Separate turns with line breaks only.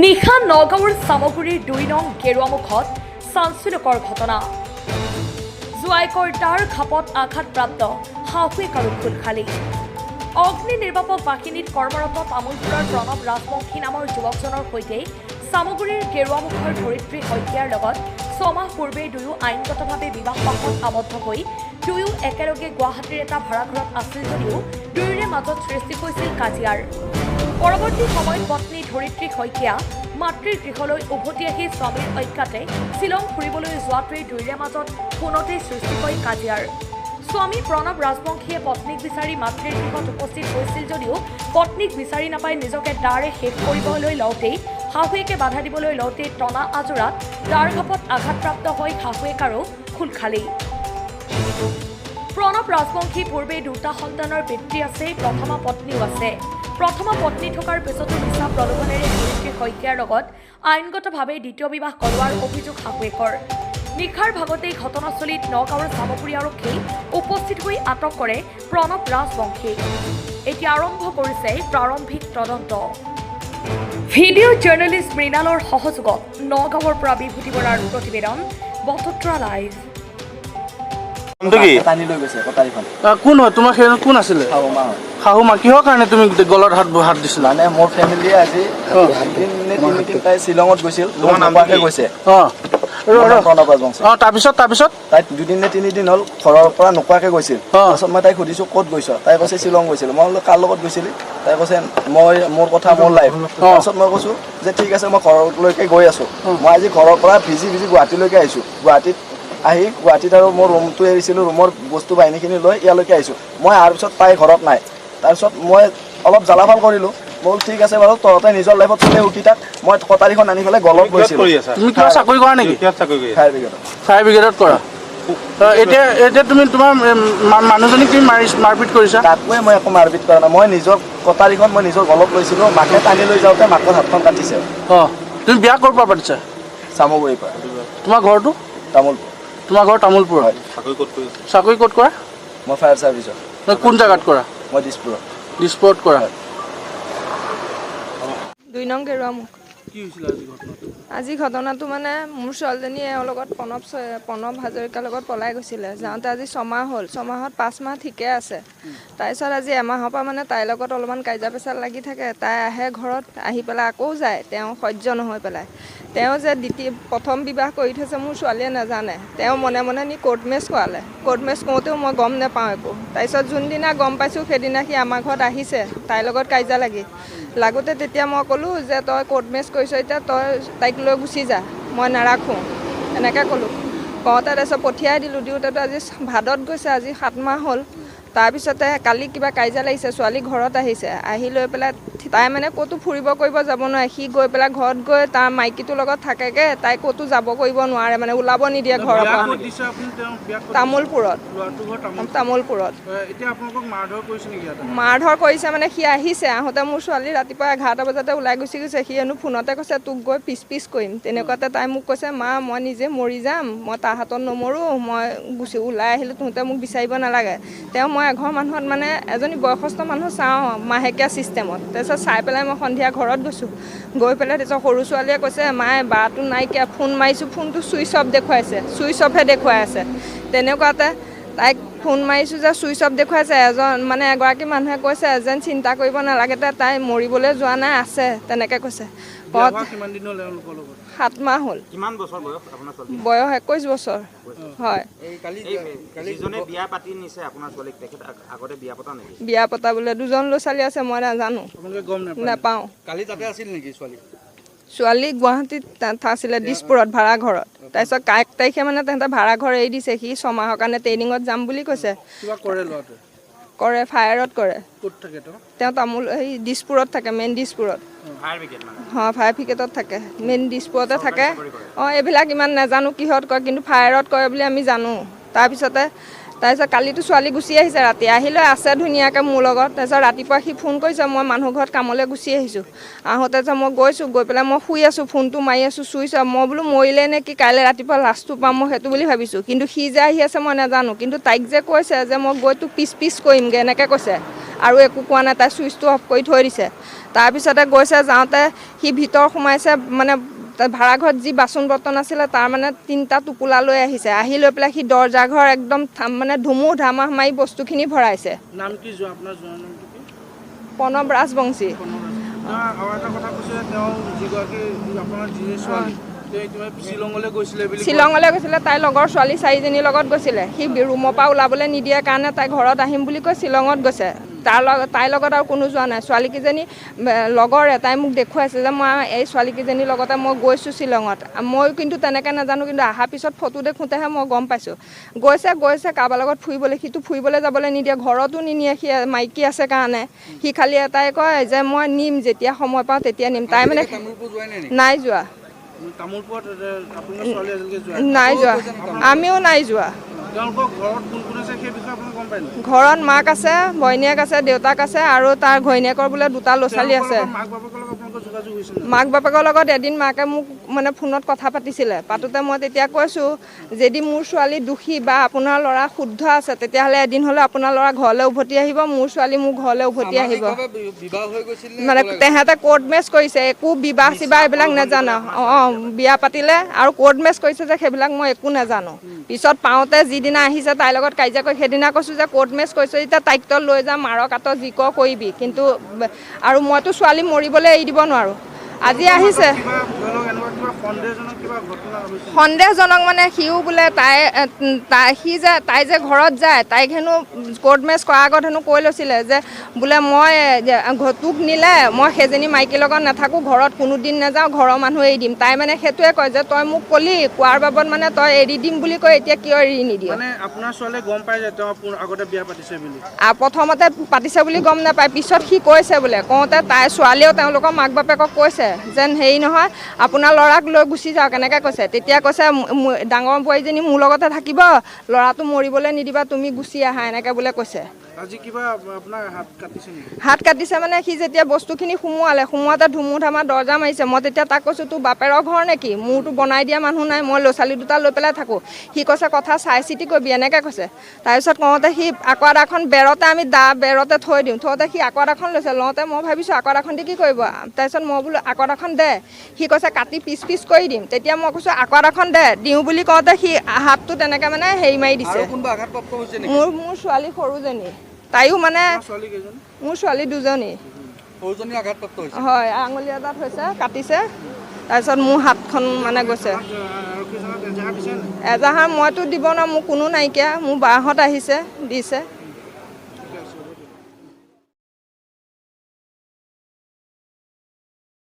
নিশা নগাঁৱৰ সামগুৰিৰ ২ নং গেৰুৱামুখত চাঞ্চল্যকৰ ঘটনা। জোৱাইকৰ দাৰ খাপত আঘাতপ্ৰাপ্ত শাহুৱেক আৰু খুলখালী। অগ্নি নিৰ্বাপক বাহিনীত কৰ্মৰত তামোলপুৰৰ প্ৰণৱ ৰাজবংশী নামৰ যুৱকজনৰ সৈতে সামগুৰিৰ গেৰুৱামুখৰ ধৰিত্ৰী শইকীয়াৰ লগত ৬ মাহ পূৰ্বে দুয়ো আইনগতভাৱে বিবাহ পাশত আবদ্ধ হৈ দুয়ো একেলগে গুৱাহাটীৰ এটা ভাড়াঘৰত আছিল যদিও দুয়োৰে মাজত সৃষ্টি হৈছিল কাজিয়াৰ। পৰৱৰ্তী সময়ত পত্নী ধৰিত্ৰী শইকীয়া মাতৃৰ গৃহলৈ উভতি আহি স্বামীৰ অজ্ঞাতে শ্বিলং ফুৰিবলৈ যোৱাটোৱে দুয়োৰে মাজত ফোনতে সৃষ্টি হয় কাজিয়াৰ। স্বামী প্ৰণৱ ৰাজবংশীয়ে পত্নীক বিচাৰি মাতৃৰ গৃহত উপস্থিত হৈছিল যদিও পত্নীক বিচাৰি নাপাই নিজকে দাৰে শেষ কৰিবলৈ লওঁতেই শাহুৱেকে বাধা দিবলৈ লওঁতেই টনা আজোৰাত দাৰ খাপত আঘাতপ্ৰাপ্ত হয় শাহুৱেক আৰু খুলখালী। প্ৰণৱ ৰাজবংশী পূৰ্বে ২টা সন্তানৰ পিতৃ আছে, প্ৰথমা পত্নীও আছে। প্ৰথমা পত্নী থকাৰ পিছতো মিছা প্ৰলোভনেৰে ধৰিত্ৰী শইকীয়াৰ লগত আইনগতভাৱে দ্বিতীয় বিবাহ কৰোৱাৰ অভিযোগ শাহুৱেকৰ। নিশাৰ ভাগতেই ঘটনাস্থলীত নগাঁৱৰ চামগুৰি আৰক্ষী উপস্থিত হৈ আটক কৰে প্ৰণৱ ৰাজবংশীক। এতিয়া আৰম্ভ কৰিছে প্ৰাৰম্ভিক তদন্ত। ভিডিঅ' জাৰ্নেলিষ্ট মৃণালৰ সহযোগত নগাঁৱৰ পৰা বিভূতি বৰাৰ প্ৰতিবেদন বটদ্ৰা লাইভ।
কোন হয় তোমাৰ? সেই কোন আছিলে? শাহু মা। কিহৰ কাৰণে তুমি গলত হাত দিছিলা?
মানে মোৰ ফেমিলি আজি তাই শ্বিলঙত গৈছিল, গৈছে
তাৰপিছত
তাই 2 নে 3 দিন হ'ল ঘৰৰ পৰা নোকোৱাকে গৈছিল। তাৰপিছত মই তাইক সুধিছো ক'ত গৈছ? তাই কৈছে শ্বিলং গৈছিল। মই বোলো কাৰ লগত গৈছিলি? তাই কৈছে মোৰ কথা মোৰ লাইফ। তাৰপিছত মই কৈছো যে ঠিক আছে মই ঘৰলৈকে গৈ আছো। মই আজি ঘৰৰ পৰা ভিজি গুৱাহাটীলৈকে আহিছো। গুৱাহাটীত আৰু মোৰ ৰুমটো এৰিছিলোঁ, ৰুমৰ বস্তু বাহিনীখিনি লৈ ইয়ালৈকে আহিছোঁ। মই অহাৰ পিছত তাই ঘৰত নাই। তাৰপিছত মই অলপ জ্বালাফাল কৰিলোঁ, বল ঠিক আছে বাৰু তহঁতে নিজৰ লাইফত চলে উঠি থাক। মই কটাৰীখন আনি পেলাই গলত গৈছিলোঁ।
তুমি কিবা চাকৰি কৰা নেকি? ফায়াৰ ব্ৰিগেডত কৰা। এতিয়া তুমি তোমাৰ মানুহজনীক তুমি মাৰপিট কৰিছা?
তাকোৱে মই একো মাৰপিট কৰা নাই। মই নিজৰ কটাৰীখন মই নিজৰ গলত লৈছিলোঁ। মাকে টানি লৈ যাওঁতে মাকৰ হাতখন কাটিছে।
তুমি বিয়া ক'ৰ পৰা পাতিছা?
চামগুৰিৰ পৰা।
তোমাৰ ঘৰটো? তামোলপুৰ। তোমাৰ ঘৰ তামোলপুৰ হয়। চাকৰি ক'ত কৰা?
মই ফায়াৰ চাৰ্ভিচত।
কোন জেগাত কৰা?
মই দিছপুৰত।
দিছপুৰত কৰা।
২ নং গেৰুৱামুখ।
কি হৈছিল আজি ঘটনাটো?
আজি ঘটনাটো মানে মোৰ ছোৱালীজনীয়ে এওঁৰ লগত প্ৰণৱ হাজৰিকাৰ লগত পলাই গৈছিলে। যাওঁতে আজি ৬ মাহ হ'ল। ৬ মাহত 5 মাহ ঠিকে আছে। তাৰপিছত আজি এমাহৰ পৰা মানে তাইৰ লগত অলপমান কাজিয়া পেচাল লাগি থাকে। তাই আহে ঘৰত, আহি পেলাই আকৌ যায়। তেওঁ সহ্য নহয় পেলাই। তেওঁ যে প্ৰথম বিবাহ কৰি থৈছে মোৰ ছোৱালীয়ে নাজানে। তেওঁ মনে মনে নি কোৰ্ট মেৰেজ কৰালে। কোৰ্ট মেৰেজ কৰোঁতেও মই গম নাপাওঁ একো। তাৰপিছত যোনদিনা গম পাইছোঁ সেইদিনা সি আমাৰ ঘৰত আহিছে তাইৰ লগত কাজিয়া লাগোতে তেতিয়া মই ক'লোঁ যে তই কোৰ্ট মেৰেজ কৰিছ, এতিয়া তই তাইক লৈ গুচি যা, মই নাৰাখোঁ এনেকৈ ক'লোঁ। কওঁতে তাৰপিছত পঠিয়াই দিওঁতেতো আজি ভাদত গৈছে, আজি 7 মাহ হ'ল। তাৰপিছতে কালি কিবা কাজিয়া লাগিছে, ছোৱালী ঘৰত আহিছে। আহি লৈ পেলাই তাই মানে ক'তো ফুৰিব কৰিব যাব নোৱাৰে। সি গৈ পেলাই ঘৰত গৈ তাৰ মাইকীটোৰ লগত থাকেগৈ। তাই ক'তো যাব কৰিব নোৱাৰে, মানে ওলাব নিদিয়ে ঘৰৰ পৰা। তামোলপুৰত। মাৰধৰ কৰিছে মানে সি আহিছে, আহোঁতে মোৰ ছোৱালী ৰাতিপুৱা 11টা বজাতে ওলাই গুচি গৈছে। সি হেনো ফোনতে কৈছে তোক গৈ পিচ কৰিম। তেনেকুৱাতে তাই মোক কৈছে মা মই নিজে মৰি যাম, মই তাৰ হাতত নমৰোঁ, মই ওলাই আহিলোঁ, তহঁতে মোক বিচাৰিব নালাগে। মই এঘৰ মানুহত মানে এজনী বয়সস্থ মানুহ চাওঁ মাহেকীয়া চিষ্টেমত। তাৰপিছত চাই পেলাই মই সন্ধিয়া ঘৰত গৈছোঁ। গৈ পেলাই তাৰপিছত সৰু ছোৱালীয়ে কৈছে মায়ে বাটো নাইকিয়া, ফোন মাৰিছোঁ, ফোনটো চুইচ অফ দেখুৱাইছে, চুইচ অফহে দেখুৱাই আছে। তেনেকুৱাতে তাইক ফোন মাৰিছোঁ যে চুইচ অফ দেখুৱাইছে। এগৰাকী মানুহে কৈছে যেন চিন্তা কৰিব নালাগে, তাই মৰিবলৈ যোৱা নাই, আছে তেনেকৈ কৈছে। 7 মাহ হ'ল।
কিমান বছৰ বয়স আপোনাৰ ছোৱালী?
বয়স 21 বছৰ হয়।
বিয়া পাতি নিছে আপোনাৰ ছোৱালীক, তেখেত আগতে বিয়া পতা নেকি?
বিয়া পতা বোলে 2জন ল'ৰা ছোৱালী আছে, মই নাজানো, নাপাওঁ।
কালি তাতে আছিল নেকি
ছোৱালী? গুৱাহাটীত আছিলে, দিছপুৰত ভাড়া ঘৰত। তাৰপিছত 1 তাৰিখে মানে তেহেঁতে ভাড়া ঘৰ এৰি দিছে। সি 6 মাহৰ কাৰণে ট্ৰেইনিঙত যাম বুলি কৈছে। কৰে, ফায়াৰত কৰে। তেওঁ দিছপুৰত থাকে, মেইন দিছপুৰত। ফায়াৰ ব্ৰিগেডত থাকে, মেইন দিছপুৰতে থাকে। এইবিলাক ইমান নাজানো কিহত কৰে, কিন্তু ফায়াৰত কৰে বুলি আমি জানো। তাৰপিছত কালিতো ছোৱালী গুচি আহিছে, ৰাতি আহিলৈ আছে ধুনীয়াকৈ মোৰ লগত। তাৰপিছত ৰাতিপুৱা সি ফোন কৰিছে, মই মানুহ ঘৰত কামলৈ গুচি আহিছোঁ। আহোঁতে মই গৈছোঁ, গৈ পেলাই মই শুই আছোঁ, ফোনটো মাৰি আছোঁ, চুইচ অফ। মই বোলো মৰিলে নে কি, কাইলৈ ৰাতিপুৱা লাষ্টটো পাম, মই সেইটো বুলি ভাবিছোঁ। কিন্তু সি যে আহি আছে মই নাজানো। কিন্তু তাইক যে কৈছে যে মই গৈ তোক পিচ কৰিমগৈ এনেকৈ কৈছে, আৰু একো কোৱা নাই। তাই চুইচটো অফ কৰি থৈ দিছে। তাৰপিছতে গৈছে যাওঁতে সি ভিতৰ সোমাইছে মানে ভাড়াঘৰত যি বাচন বৰ্তন আছিলে তাৰ মানে 3টা টোপোলা লৈ আহিছে আহি লৈ পেলাই সি দৰ্জা ঘৰ একদম মানে ধুমু ধামা মাৰি বস্তুখিনি ভৰাইছে
নাম কি আপোনাৰ জোৱাৰ নামটো কি
প্ৰণৱ ৰাজবংশী
আৰু এটা কথা কৈছে তেওঁ যিগৰাকী আপোনাৰ যি ছোৱালী শ্বিলঙলৈ গৈছিলে বুলি
শ্বিলঙলৈ গৈছিলে তাইৰ লগৰ ছোৱালী 4জনীৰ লগত গৈছিলে সি ৰুমৰ পৰা ওলাবলৈ নিদিয়ে কাৰণে তাই ঘৰত আহিম বুলি কৈ শ্বিলঙত গৈছে তাইৰ লগত আৰু কোনো যোৱা নাই ছোৱালীকেইজনী লগৰে তাই মোক দেখুৱাইছে যে মই এই ছোৱালীকেইজনীৰ লগতে মই গৈছোঁ শ্বিলঙত মই কিন্তু তেনেকৈ নাজানো কিন্তু অহাৰ পিছত ফটো দেখোঁতেহে মই গম পাইছোঁ গৈছে কাৰোবাৰ লগত ফুৰিবলৈ সিটো ফুৰিবলৈ যাবলৈ নিদিয়ে ঘৰতো নিনিয়ে সি মাইকী আছে কাৰণে সি খালি এটাই কয় যে মই নিম যেতিয়া সময় পাওঁ তেতিয়া নিম তাই মানে নাই যোৱা
তামোলপুৰত আপোনাৰ ছোৱালী আজিলৈকে যোৱা
নাই যোৱা আমিও নাই যোৱা
তেওঁলোকৰ ঘৰত কোন কোন আছে সেই বিষয়ে আপুনি গম পায় নেকি
ঘৰত মাক আছে ভৈনীয়েক আছে দেউতাক আছে আৰু তাৰ ঘৈণীয়েকৰ বোলে 2টা ল'ৰা ছোৱালী আছে মাক বাপেকৰ লগত এদিন মাকে মোক মানে ফোনত কথা পাতিছিলে পাতোতে মই তেতিয়া কৈছোঁ যদি মোৰ ছোৱালী দোষী বা আপোনাৰ ল'ৰা শুদ্ধ আছে তেতিয়াহ'লে এদিন হ'লে আপোনাৰ ল'ৰা ঘৰলৈ উভতি আহিব মোৰ ছোৱালী মোৰ ঘৰলৈ উভতি আহিব মানে তেহেঁতে কোৰ্ট মেচ কৰিছে একো বিবাহ চিবাহ এইবিলাক নাজানো বিয়া পাতিলে আৰু কোৰ্ট মেচ কৰিছে যে সেইবিলাক মই একো নাজানো পিছত পাওঁতে যিদিনা আহিছে তাইৰ লগত কাজিয়া কৰি সেইদিনা কৈছোঁ যে কোৰ্ট মেচ কৰিছোঁ এতিয়া তাইক তই লৈ যাম মাৰৰ কাটৰ যি কৰ কৰিবি কিন্তু আৰু মইতো ছোৱালী মৰিবলৈ এৰি দিব নোৱাৰোঁ আজি আহিছে সন্দেহজনক মানে সিও বোলে তাই যে ঘৰত যায় তাইক হেনো কোৰ্ট মেচ কৰাৰ আগত হেনো কৈ লৈছিলে যে বোলে মই তোক নিলে মই সেইজনী মাইকীৰ লগত নাথাকোঁ ঘৰত কোনোদিন নাযাওঁ ঘৰৰ মানুহ এৰি দিম তাই মানে সেইটোৱে কয় যে তই মোক ক'লি কোৱাৰ বাবদ মানে তই এৰি দিম বুলি কৈ এতিয়া কিয় এৰি নিদিয়
মানে আপোনাৰ ছোৱালীয়ে গম পাই যে তেওঁ আগতে বিয়া পাতিছে বুলি
প্ৰথমতে পাতিছে বুলি গম নাপায় পিছত সি কৈছে বোলে কওঁতে তাই ছোৱালীয়েও তেওঁলোকৰ মাক বাপেকক কৈছে যেন হেৰি নহয় আপোনাৰ ল'ৰাক লৈ গুচি যাওক এনেকৈ কৈছে তেতিয়া কৈছে ডাঙৰ বোৱাৰীজনী মোৰ লগতে থাকিব ল'ৰাটো মৰিবলৈ নিদিবা তুমি গুচি আহা এনেকৈ বোলে কৈছে
আজি কিবা আপোনাৰ
হাত কাটিছে মানে সি যেতিয়া বস্তুখিনি সোমোৱাতে ধুমু ধামা দৰ্জা মাৰিছে মই তেতিয়া তাক কৈছোঁ তোৰ বাপেৰৰ ঘৰ নেকি মোৰতো বনাই দিয়া মানুহ নাই মই ল'ৰা ছোৱালী 2টা লৈ পেলাই থাকোঁ সি কৈছে কথা চাই চিতি কৰিবি এনেকৈ কৈছে তাৰপিছত কওঁতে সি আকোৱাদাখন বেৰতে আমি বেৰতে থৈ দিওঁ থওঁতে সি আকোৱাদাখন লৈছে লওঁতে মই ভাবিছোঁ আকোৱাদাখন দি কি কৰিব তাৰপিছত মই বোলো আকোৱাদাখন দে সি কৈছে কাটি পিচ কৰি দিম তেতিয়া মই কৈছোঁ আকোৱাদাখন দিওঁ বুলি কওঁতে সি হাতটো তেনেকৈ মানে হেৰি মাৰি দিছে মোৰ ছোৱালী সৰুজনী তাইও মানে মোৰ ছোৱালী 2জনী হয় আঙুলি এটাত হৈছে কাটিছে তাৰপিছত মোৰ হাতখন মানে গৈছে এজাহাৰ মইতো দিব নোৱাৰোঁ মোৰ কোনো নাইকিয়া মোৰ বাহঁত আহিছে দিছে